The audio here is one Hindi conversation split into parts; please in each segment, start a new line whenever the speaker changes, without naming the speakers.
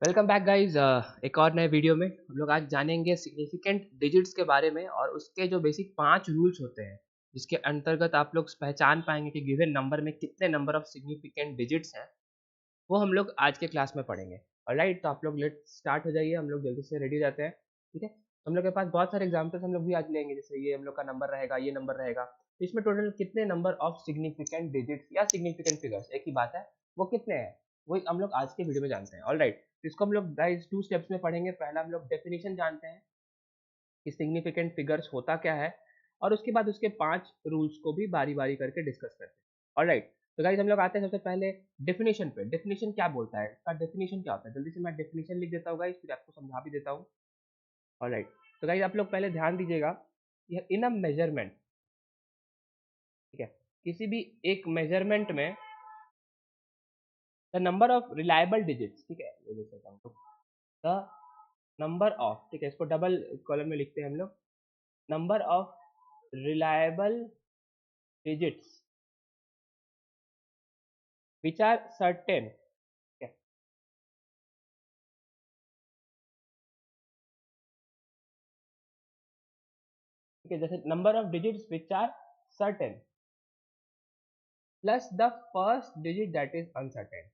Welcome back guys. एक और नए वीडियो में हम लोग आज जानेंगे सिग्निफिकेंट डिजिट्स के बारे में और उसके जो बेसिक 5 रूल्स होते हैं जिसके अंतर्गत आप लोग पहचान पाएंगे कि गिवन नंबर में कितने नंबर ऑफ सिग्निफिकेंट डिजिट्स हैं। वो हम लोग आज के क्लास में पढ़ेंगे। ऑलराइट, तो आप लोग लेट स्टार्ट हो जाइए, हम लोग जल्दी से रेडी हो जाते हैं। ठीक है, हम लोग के पास बहुत सारे एग्जाम्पल्स हम लोग भी आज लेंगे, जैसे ये हम लोग का नंबर रहेगा, ये नंबर रहेगा, तो इसमें टोटल कितने नंबर ऑफ सिग्निफिकेंट डिजिट्स या सिग्निफिकेंट फिगर्स, एक ही बात है, वो कितने हैं, वो हम लोग आज के वीडियो में जानते हैं। ऑलराइट, तो इसको हम लोग गाइस 2 स्टेप्स में पढ़ेंगे। पहला हम लोग डेफिनेशन जानते हैं कि सिग्निफिकेंट फिगर्स होता क्या है, और उसके बाद उसके 5 रूल्स को भी बारी बारी करके डिस्कस करते हैं। ऑलराइट, तो गाइस हम लोग आते हैं सबसे पहले डेफिनेशन पे। डेफिनेशन क्या बोलता है, इसका डेफिनेशन क्या होता है, जल्दी से मैं डेफिनेशन लिख देता हूँ गाइस, फिर आपको समझा भी देता हूँ। ऑलराइट, तो गाइस आप लोग पहले ध्यान दीजिएगा, यह इन अ मेजरमेंट, ठीक है, किसी भी एक मेजरमेंट में the number of reliable digits, ठीक है, ये देख सकता हूँ, द नंबर ऑफ, ठीक है, इसको डबल कॉलम में लिखते हैं हम लोग, number of reliable digits which are certain. ठीक है, जैसे number of digits which are certain plus the first digit that is uncertain,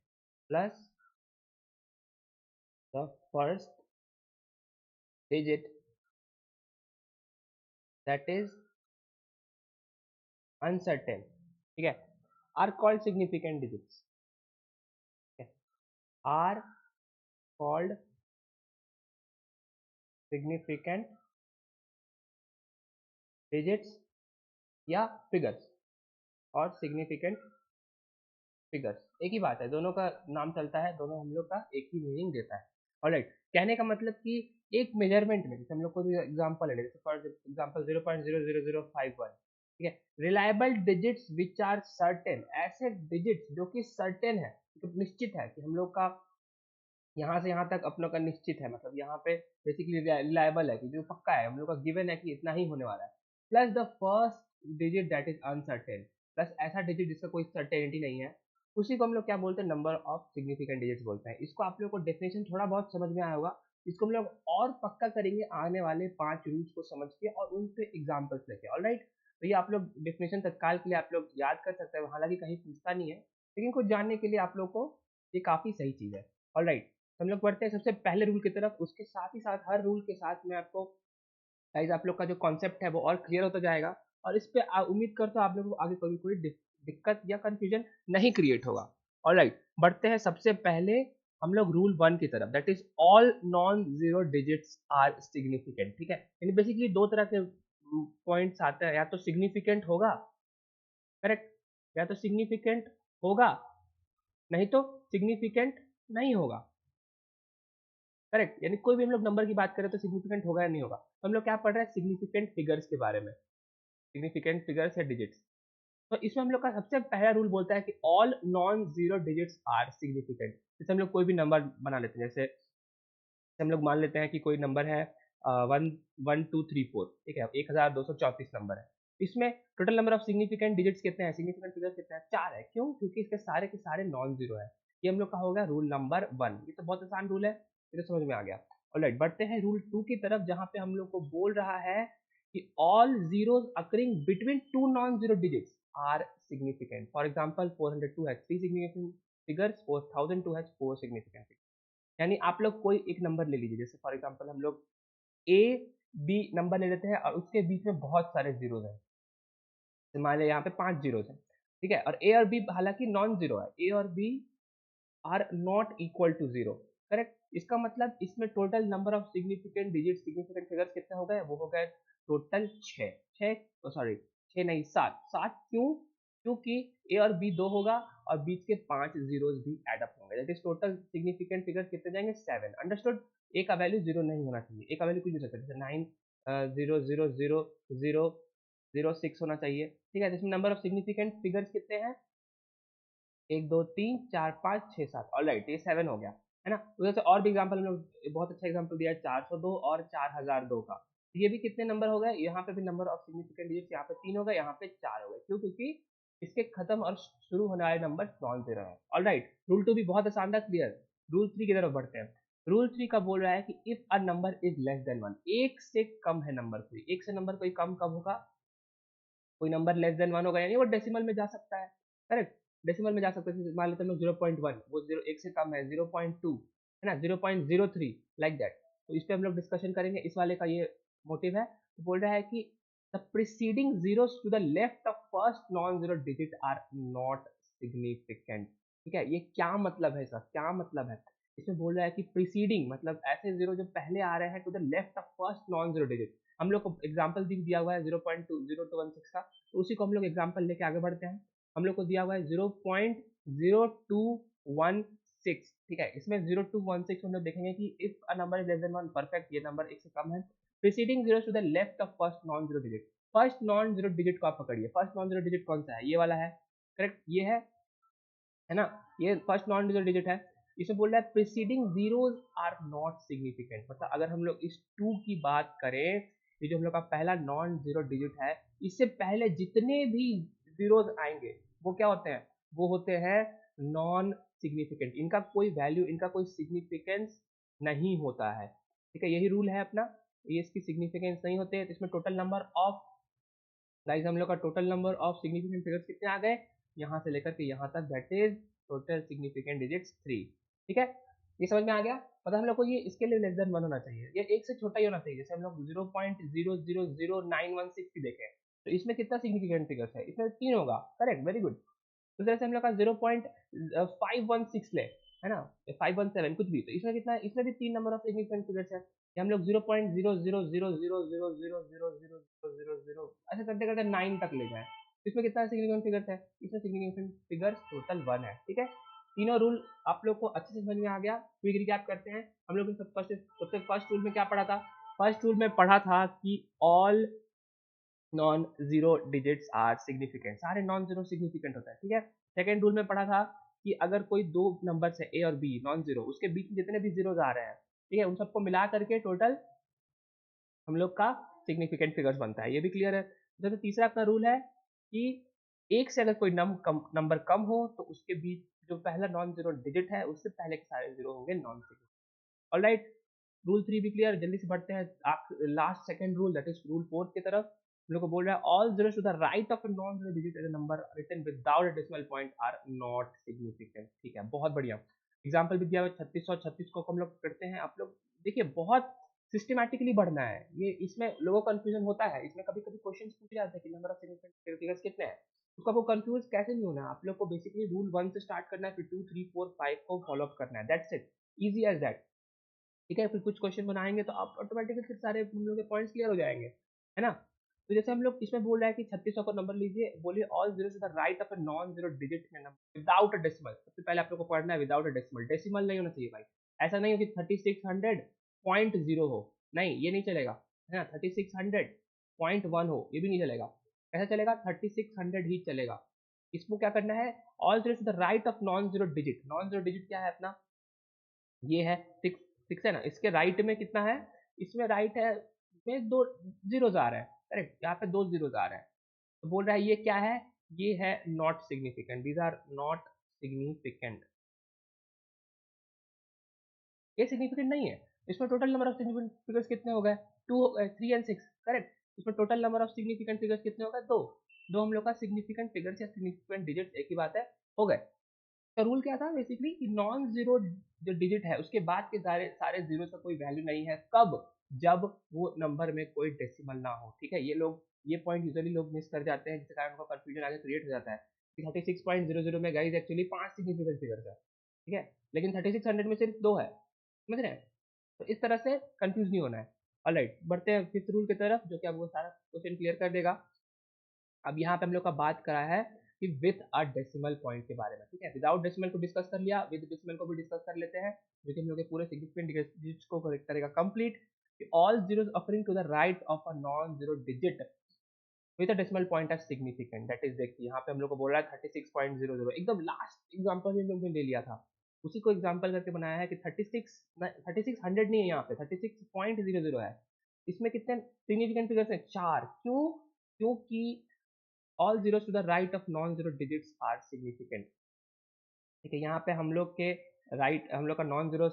plus the first digit that is uncertain, ठीक है, are called significant digits, are called significant digits या फिगर्स, और सिग्निफिकेंट फिगर्स एक ही बात है, दोनों का नाम चलता है, दोनों हम लोग का एक ही मीनिंग देता है। ऑलराइट, कहने का मतलब कि एक मेजरमेंट में, जैसे हम लोग को भी एग्जांपल ले, जैसे फॉर एग्जांपल 0.00051, ठीक है, reliable digits which are certain, ऐसे डिजिट्स जो कि सर्टेन है, तो निश्चित है कि हम लोग का यहाँ से यहाँ तक अपनों का निश्चित है, मतलब यहाँ पे बेसिकली रिलायबल है कि जो पक्का है, हम लोग का गिवन है कि इतना ही होने वाला है, plus the first digit that is uncertain, plus ऐसा डिजिट जिसका कोई सर्टेनिटी नहीं है, उसी को हम लोग क्या बोलते हैं, नंबर ऑफ सिग्निफिकेंट डिजिट्स बोलते हैं। इसको आप लोग को डेफिनेशन थोड़ा बहुत समझ में आया होगा, इसको हम लोग और पक्का करेंगे आने वाले 5 रूल्स को समझ के और उन पे एग्जाम्पल्स लेके। ऑलराइट, तो ये आप लोग डेफिनेशन तत्काल के लिए आप लोग याद कर सकते हैं, हालांकि कहीं पूछता नहीं है, लेकिन कुछ जानने के लिए आप लोग को ये काफी सही चीज है। ऑलराइट, हम लोग बढ़ते हैं सबसे पहले रूल की तरफ। उसके साथ ही साथ हर रूल के साथ में आपको गाइस आप लोग का जो कॉन्सेप्ट है वो और क्लियर होता जाएगा, और इस पे उम्मीद करता हूँ आप लोगों को आगे कभी कोई दिक्कत या कंफ्यूजन नहीं क्रिएट होगा। ऑलराइट, बढ़ते हैं सबसे पहले हम लोग रूल 1 की तरफ, that is all non zero digits are significant. ठीक है, यानी बेसिकली दो तरह के पॉइंट्स आते हैं, या तो सिग्निफिकेंट होगा, करेक्ट, या तो सिग्निफिकेंट होगा, नहीं तो सिग्निफिकेंट नहीं होगा, करेक्ट, यानी कोई भी हम लोग नंबर की बात करें तो सिग्निफिकेंट होगा या नहीं होगा। तो हम लोग क्या पढ़ रहे हैं, सिग्निफिकेंट फिगर्स के बारे में, सिग्निफिकेंट फिगर्स या डिजिट्स। तो इसमें हम लोग का सबसे पहला रूल बोलता है कि all non zero digits are significant. जैसे हम लोग कोई भी नंबर बना लेते हैं, जैसे हम लोग मान लेते हैं कि कोई नंबर है 1 1 2 3 4, ठीक है, 1234 नंबर है, इसमें total number of significant digits कितने हैं, सिग्निफिकेंट फिगर्स कितने हैं, 4 है। क्यों? क्योंकि इसके सारे के सारे नॉन जीरो है। ये हम लोग का हो गया रूल नंबर 1, ये तो बहुत आसान रूल है, ये तो समझ में आ गया। ऑलराइट, बढ़ते हैं रूल 2 की तरफ, जहां पे हम लोग को बोल रहा है कि all zeros occurring between two non zero digits are significant. For example 402 has 3 significant figures, 4002 has 4 significant figures. यानी आप लोग कोई एक नंबर ले लीजिए, जैसे फॉर एग्जांपल हम लोग ए बी नंबर ले लेते हैं और उसके बीच में बहुत सारे जीरोज हैं, तो मान लिया यहाँ पे 5 जीरोज हैं, ठीक है, और ए और बी हालांकि नॉन जीरो है, ए और B are not equal to zero, correct. इसका मतलब इसमें total number of significant digit, significant figures कितने हो गए, वो हो गए टोटल 6, 6 सॉरी 6 नहीं 7, 7 क्यों? क्योंकि ए और बी 2 होगा और बीच के 5 जीरोज भी एड अप होंगे, that is total significant figures कितने जाएंगे, 7। अंडरस्टूड? ए का वैल्यू जीरो नहीं होना चाहिए, ए का वैल्यू कुछ भी हो सकता है, जैसे 9 0 0 0 0 0 6 होना चाहिए, ठीक है। जिसमें नंबर ऑफ सिग्निफिकेंट फिगर्स कितने हैं, 1 2 3 4 5 6 7, ऑल राइट, ये 7 हो गया, है ना। उधर से और भी एग्जाम्पल हम लोग बहुत अच्छा एग्जाम्पल दिया है 402 और 4002 का, तो ये भी कितने नंबर हो गए, यहाँ पे भी नंबर ऑफ सिग्निफिकेंट डिजिट्स यहाँ पे 3 हो गए, यहाँ पे 4 हो गए। क्यों? क्योंकि इसके खत्म और शुरू होने वाले नंबर नॉन जीरो है। ऑल राइट, रूल 2 भी बहुत आसान था, क्लियर। रूल 3 की तरफ बढ़ते हैं। रूल 3 का बोल रहा है कि if a number is less than 1, एक से कम है नंबर कोई, एक से नंबर कोई कम कब होगा, कोई नंबर लेस देन 1 होगा, यानी वो डेसिमल में जा सकता है, करेक्ट, डेसिमल में जा सकता है। मान लेते हैं हम 0.1, वो 0 एक से कम है, 0.2 है ना, 0.03 लाइक दैट। तो इस पे हम लोग डिस्कशन करेंगे, इस वाले का ये मोटिव है। तो बोल रहा है कि the preceding zeros to the left of first non zero digit are not significant. ठीक है, ये क्या मतलब है, इसका क्या मतलब है, इसमें बोल रहा है कि प्रीसीडिंग मतलब ऐसे जीरो जो पहले आ रहे हैं to the left of first non zero digit. हम लोग को एग्जांपल दिया हुआ है 0.20216 का, तो उसी को हम लोग एग्जांपल लेके आगे बढ़ते हैं। हम लोग को दिया हुआ है 0.0216, ठीक है, इसमें 0216 हम लोग देखेंगे कि if a number is less than 1, perfect, ये नंबर एक से कम है। Preceding zero to the left of first non zero digit, first non zero digit को आप पकड़िए, फर्स्ट नॉन जीरो डिजिट कौन सा है, ये वाला है, करेक्ट, ये है ना, ये फर्स्ट नॉन जीरो डिजिट है। इसे बोल रहा है preceding zeros are not significant, मतलब अगर हम लोग इस 2 की बात करें, ये जो हम लोग का पहला नॉन जीरो डिजिट है, इससे पहले जितने भी जीरोस आएंगे वो क्या होते हैं, वो होते हैं नॉन सिग्निफिकेंट, इनका कोई वैल्यू, इनका कोई सिग्निफिकेंस नहीं होता है। ठीक है, यही रूल है अपना, ये इसकी सिग्निफिकेंस नहीं होते हैं। तो इसमें टोटल नंबर ऑफ, गाइस हम लोग का total number of significant figures कितने आ गए, यहाँ से लेकर के यहाँ तक, that is total significant digits 3। ठीक है, ये समझ में आ गया। पता हम लोग को ये इसके लिए लेस देन 1 होना चाहिए, ये एक से छोटा ही होना चाहिए। जैसे हम लोग 0.000916 की देखें, तो इसमें कितना सिग्निफिकेंट फिगर्स है, इसमें 3 होगा, करेक्ट, वेरी गुड। तो जैसे हम लोग का 0.516 ले, है ना, 517 कुछ भी, तो इसमें कितना है, इसमें भी 3 नंबर ऑफ सिग्निफिकेंट फिगर्स है। ये हम लोग 0.0000000000 ऐसे करते करते 9 तक ले जाए, इसमें कितना सिग्निफिकेंट फिगर्स है, इसमें सिग्निफिकेंट फिगर्स टोटल 1 है। ठीक है, तीनों रूल आप लोग को अच्छे से समझ में आ गया। क्विक रिकैप करते हैं। हम लोग सबसे फर्स्ट रूल में क्या पढ़ा था, फर्स्ट रूल में पढ़ा था कि all non zero digits are significant, सारे नॉन जीरो सिग्निफिकेंट होता है। ठीक है, सेकंड रूल में पढ़ा था कि अगर कोई दो नंबर है ए और बी नॉन जीरो, उसके बीच में जितने भी जीरोस आ रहे हैं, ठीक है, उन सबको मिला करके टोटल हम लोग का सिग्निफिकेंट फिगर्स बनता है, ये भी क्लियर है। जैसे तीसरा अपना रूल है कि एक से अगर कोई नंबर कम हो तो उसके बीच जो पहला नॉन जीरो डिजिट है उससे पहले के सारे जीरो होंगे नॉन सिग्निफिकेंट। ऑलराइट, रूल 3 भी क्लियर, जल्दी से बढ़ते हैं आप last second rule, that is rule 4 की तरफ। हम लोग को बोल रहा है all zeros to the right of a non zero digit as a number written without a decimal point are not significant. ठीक है, बहुत बढ़िया। एग्जांपल भी दिया हुआ 3636 को हम लोग करते हैं। आप लोग देखिए, बहुत सिस्टमैटिकली बढ़ना है, ये इसमें लोगों को कंफ्यूजन होता है, इसमें कभी कभी क्वेश्चंस पूछे जाते हैं कि नंबर ऑफ सिग्निफिकेंट फिगर्स कितने हैं, उसको आपको कंफ्यूज कैसे नहीं होना है, आप लोग को बेसिकली रूल 1 से स्टार्ट करना है, फिर 2 3 4 5 को फॉलो अप करना है, that's it, easy as that. ठीक है, फिर कुछ क्वेश्चन बनाएंगे तो आप ऑटोमेटिकली फिर सारे हम लोग के पॉइंट्स क्लियर हो जाएंगे, है ना। तो जैसे हम लोग इसमें बोल रहा है कि 3600 का नंबर लीजिए, बोलिए all zero to the right of a non zero digit में नंबर विदाउट अ डेसिमल। सबसे पहले आप लोग को पढ़ना है विदाउट अ डेसिमल, डेसिमल नहीं होना चाहिए भाई, ऐसा नहीं हो कि 3600.0 हो, नहीं ये नहीं चलेगा, है ना, 3600.1 हो, ये भी नहीं चलेगा, कैसा चलेगा, 3600 ही चलेगा। इसको क्या करना है, all zero to the right of non zero digit, non zero digit क्या है अपना, ये है 6, 6 है ना, इसके राइट में कितना है, इसमें राइट है में 2 जीरोस आ रहे हैं, करेक्ट, यहाँ पे 2 जीरोस आ रहे हैं। तो बोल रहा है ये क्या है, ये है not significant, these are not significant, ये सिग्निफिकेंट नहीं है। इसमें total number of significant figures कितने हो गए, 2 हो गए, 3 एंड 6, करेक्ट। इसमें total number of significant figures कितने हो गए, 2, दो हम लोग का सिग्निफिकेंट फिगर्स या सिग्निफिकेंट डिजिट एक ही बात है, हो गए। तो रूल क्या था बेसिकली कि नॉन जीरो जो डिजिट है उसके बाद के सारे सारे जीरो का कोई वैल्यू नहीं है, कब, जब वो नंबर में कोई डेसिमल ना हो। ठीक है, ये लोग, ये पॉइंट यूजुअली लोग मिस कर जाते हैं, जिसके कारण उनका कंफ्यूजन आगे क्रिएट हो जाता है कि 36.00 में गाइस एक्चुअली 5 सिग्निफिकेंट फिगर्स है, ठीक है, लेकिन 3600 में सिर्फ 2 है, समझ रहे हैं। तो इस तरह से कंफ्यूज नहीं होना है। ऑलराइट, बढ़ते हैं फिफ्थ रूल की तरफ, जो कि आपको सारा क्वेश्चन क्लियर कर देगा। अब यहाँ पे हम लोग का बात करा है कि विथ अ डेसिमल पॉइंट के बारे में, ठीक है, विदाउट डेसिमल को डिस्कस कर लिया, विद डेसिमल को भी डिस्कस कर लेते हैं, जो कि हम लोग के पूरे सिग्निफिकेंट डिजिट्स को करेक्ट करेगा complete. All zeros occurring to the right of a non zero digit with a decimal point are significant, that is, देखिए यहाँ पे हम लोग को बोल रहा है 36.00, एकदम लास्ट एग्जांपल हम लोग ने ले लिया था, उसी को एग्जांपल करके बनाया है कि 3600 नहीं है, यहाँ पे 36.00 है। इसमें कितने सिग्निफिकेंट फिगर्स हैं, 4, क्यों, क्योंकि all zeros to the right of non zero digits are significant. ठीक है, यहाँ पे हम लोग के राइट, हम लोग का नॉन जीरो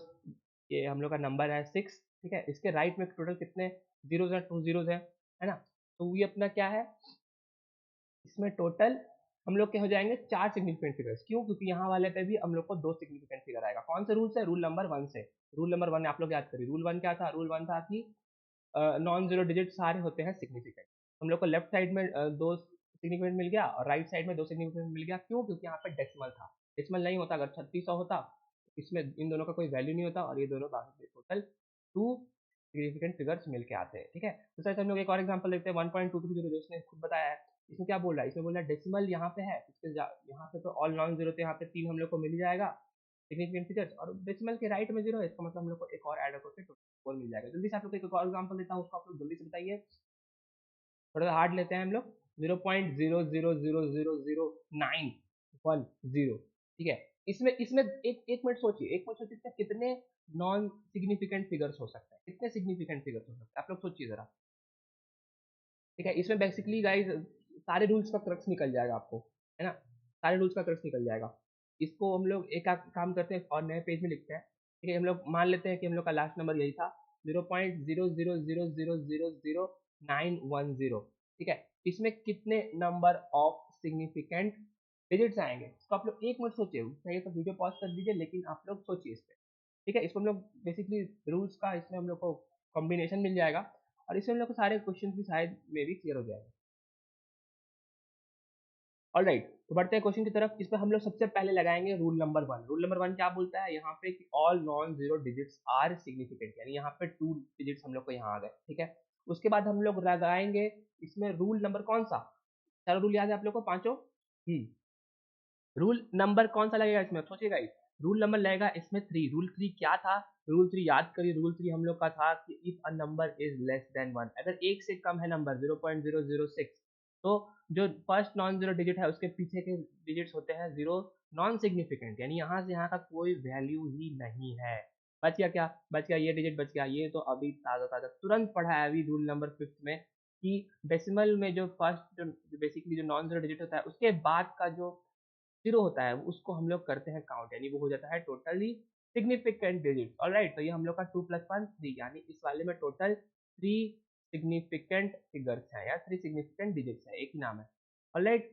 ये हम लोग का नंबर है 6, ठीक है। इसके राइट में टोटल कितने जीरोज हैं, 2 जीरोज है ना। तो ये अपना क्या है, इसमें टोटल हम लोग के हो जाएंगे 4 सिग्निफिकेंट फिगर्स। क्यों? क्योंकि यहाँ वाले पे भी हम लोग को 2 सिग्निफिकेंट फिगर आएगा। कौन से रूल से? रूल नंबर 1 से। रूल नंबर 1 आप लोग याद करिए। रूल 1 क्या था? रूल 1 था कि नॉन जीरो डिजिट सारे होते हैं सिग्निफिकेंट। हम लोग को लेफ्ट साइड में 2 सिग्निफिकेंट मिल गया और राइट साइड में 2 सिग्निफिकेंट मिल गया। क्यों? क्योंकि यहाँ पे डेसिमल था। डेसिमल नहीं होता, अगर 3600 होता इसमें इन दोनों का कोई वैल्यू नहीं होता और ये दोनों बाकी टोटल 2 सिग्निफिकेंट फिगर्स मिलके आते हैं, ठीक है। तो सर हम लोग एक और एग्जांपल देखते हैं 1.230 जो इसने खुद बताया है। इसमें क्या बोल रहा है? इसमें बोल रहा है डेसिमल यहाँ पे है, इसके यहाँ पे तो ऑल नॉन जीरो, तो यहाँ पे 3 हम लोग को मिल जाएगा सिग्निफिकेंट फिगर्स, और डेसिमल के राइट में 0 है, इसका मतलब हम लोग को एक और ऐड करके टोटल 4 मिल जाएगा। जल्दी से आप लोग एक और एग्जांपल देता हूँ, उसको आप लोग जल्दी से बताइए। थोड़ा सा हार्ड लेते हैं हम लोग। 0.00000910, ठीक है। इसमें इसमें एक मिनट सोचिए, इसमें कितने नॉन सिग्निफिकेंट फिगर्स हो सकते हैं, कितने सिग्निफिकेंट फिगर्स हो सकते हैं, आप लोग सोचिए जरा, ठीक है। इसमें बेसिकली गाइस सारे रूल्स का क्रक्स निकल जाएगा आपको, है ना, सारे रूल्स का क्रक्स निकल जाएगा। इसको हम लोग एक काम करते हैं और नए पेज में लिखते हैं, ठीक है। हम लोग मान लेते हैं कि हम लोग का लास्ट नंबर यही था 0.00000910, ठीक है। इसमें कितने नंबर ऑफ सिग्निफिकेंट डिजिट्स आएंगे, इसको आप लोग एक मिनट सोचिए। चाहिए तो वीडियो पॉज कर दीजिए, लेकिन आप लोग सोचिए इस पर, ठीक है। इसको हम लोग बेसिकली रूल्स का इसमें हम लोग को कॉम्बिनेशन मिल जाएगा और इससे हम लोग को सारे क्वेश्चन भी शायद में भी क्लियर हो जाएगा। ऑलराइट, तो बढ़ते हैं क्वेश्चन की तरफ। इस पर हम लोग सबसे पहले लगाएंगे रूल नंबर 1। रूल नंबर 1 क्या बोलता है यहाँ पे कि all non zero digits are significant, यानी यहाँ पे 2 डिजिट्स हम लोग को यहाँ आ गए, ठीक है। उसके बाद हम लोग लगाएंगे इसमें रूल नंबर कौन सा, चारों रूल याद है आप लोग को पांचों। रूल नंबर कौन सा लगेगा इसमें, सोचिएगा। रूल नंबर लगेगा इसमें 3। रूल 3 क्या था? रूल 3 याद करिए। रूल 3 हम लोग का था कि if a number is less than 1, अगर एक से कम है नंबर 0.006, तो जो फर्स्ट नॉन जीरो डिजिट है उसके पीछे के डिजिट्स होते हैं जीरो, नॉन सिग्निफिकेंट, यानी यहाँ से यहाँ का कोई वैल्यू ही नहीं है। बच गया क्या? बच गया ये डिजिट, बच गया ये। तो अभी ताज़ा ताज़ा तुरंत पढ़ा है अभी रूल नंबर 5 में कि डेसिमल में जो फर्स्ट जो बेसिकली जो नॉन जीरो डिजिट होता है उसके बाद का जो जीरो होता है उसको हम लोग करते हैं काउंट, यानी वो हो जाता है टोटली सिग्निफिकेंट डिजिट। ऑलराइट, तो ये हम लोग का 2 + 1 3, यानी इस वाले में टोटल 3 सिग्निफिकेंट फिगर्स है या 3 सिग्निफिकेंट डिजिट्स है, एक ही नाम है। ऑलराइट,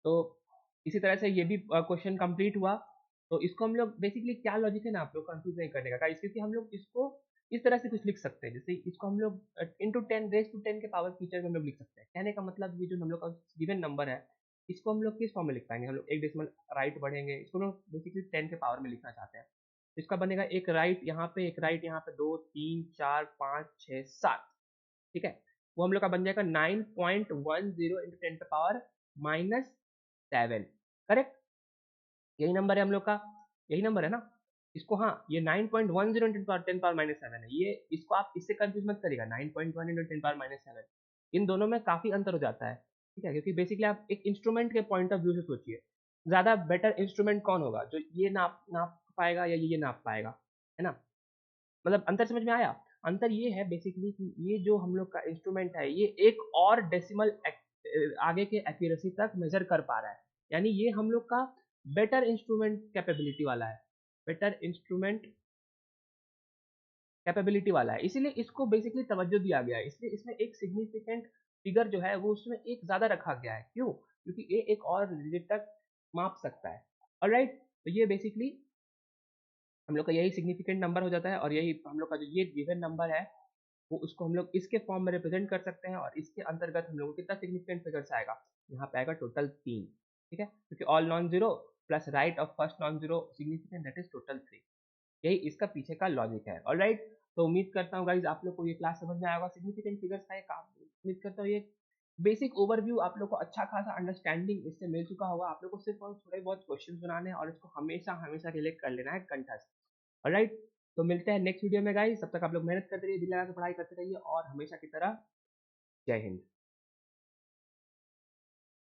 तो इसी तरह से ये भी क्वेश्चन कंप्लीट हुआ। तो इसको हम लोग बेसिकली क्या लॉजिक है ना, आप लोग कंफ्यूज नहीं करने का, क्योंकि हम लोग इसको इस तरह से कुछ लिख सकते हैं, जैसे इसको हम लोग इंटू 10 रेज टू 10 के पावर फीचर में हम लोग लिख सकते हैं। कहने का मतलब ये जो हम लोग का गिवन नंबर है इसको हम लोग किस फॉर्म में लिख पाएंगे, हम लोग एक डेसिमल राइट बढ़ेंगे, इसको हम लोग बेसिकली 10 के पावर में लिखना चाहते हैं। इसका बनेगा एक राइट यहाँ पे, एक राइट यहाँ पे, 2 3 4 5 6 7, ठीक है। वो हम लोग का बन जाएगा 9.10 इंटू 10 पावर -7, करेक्ट। यही नंबर है हम लोग का, यही नंबर है ना। इसको हाँ, ये 9.10 इंटू 10 पावर -7 है। ये इसको आप इससे कंफ्यूज मत करिएगा, 9.1 इंटू 10 पावर -7, इन दोनों में काफी अंतर हो जाता है, ठीक है। क्योंकि बेसिकली आप एक इंस्ट्रूमेंट के पॉइंट ऑफ व्यू से सोचिए, ज्यादा बेटर इंस्ट्रूमेंट कौन होगा, जो ये नाप नाप पाएगा या ये नाप पाएगा, है ना। मतलब अंतर समझ में आया? अंतर ये है बेसिकली कि ये जो हम लोग का इंस्ट्रूमेंट है ये एक और डेसिमल आगे के एक्यूरेसी तक मेजर कर पा रहा है, यानी ये हम लोग का बेटर इंस्ट्रूमेंट कैपेबिलिटी वाला है, बेटर इंस्ट्रूमेंट कैपेबिलिटी वाला है, इसीलिए इसको बेसिकली तवज्जो दिया गया है। इसलिए इसमें एक सिग्निफिकेंट फिगर जो है वो उसमें एक ज्यादा रखा गया है। क्यों? क्योंकि ये एक और डिजिट तक माप सकता है। ऑलराइट, तो ये बेसिकली हम लोग का यही सिग्निफिकेंट नंबर हो जाता है, और यही हम लोग का जो ये गिवन नंबर है वो उसको हम लोग इसके फॉर्म में रिप्रेजेंट कर सकते हैं, और इसके अंतर्गत हम लोग को कितना सिग्निफिकेंट फिगर्स आएगा, यहाँ पे आएगा टोटल 3, ठीक है। क्योंकि all non zero plus right of first non zero significant, that is total 3। यही इसका पीछे का लॉजिक है। ऑलराइट, तो उम्मीद करता हूँ गाइज आप लोग को ये क्लास समझ में आएगा, सिग्निफिकेंट फिगर्स का ये काम। उम्मीद करता हूँ ये बेसिक ओवरव्यू आप लोग को अच्छा खासा अंडरस्टैंडिंग इससे मिल चुका होगा। आप लोग को सिर्फ और थोड़े बहुत क्वेश्चन बनाने हैं और इसको हमेशा हमेशा रिलेट कर लेना है कंठस्थ। ऑलराइट, तो मिलते हैं नेक्स्ट वीडियो में गाइस, तब तक आप लोग मेहनत करते रहिए, दिल लगा के पढ़ाई करते रहिए, और हमेशा की तरह जय हिंद।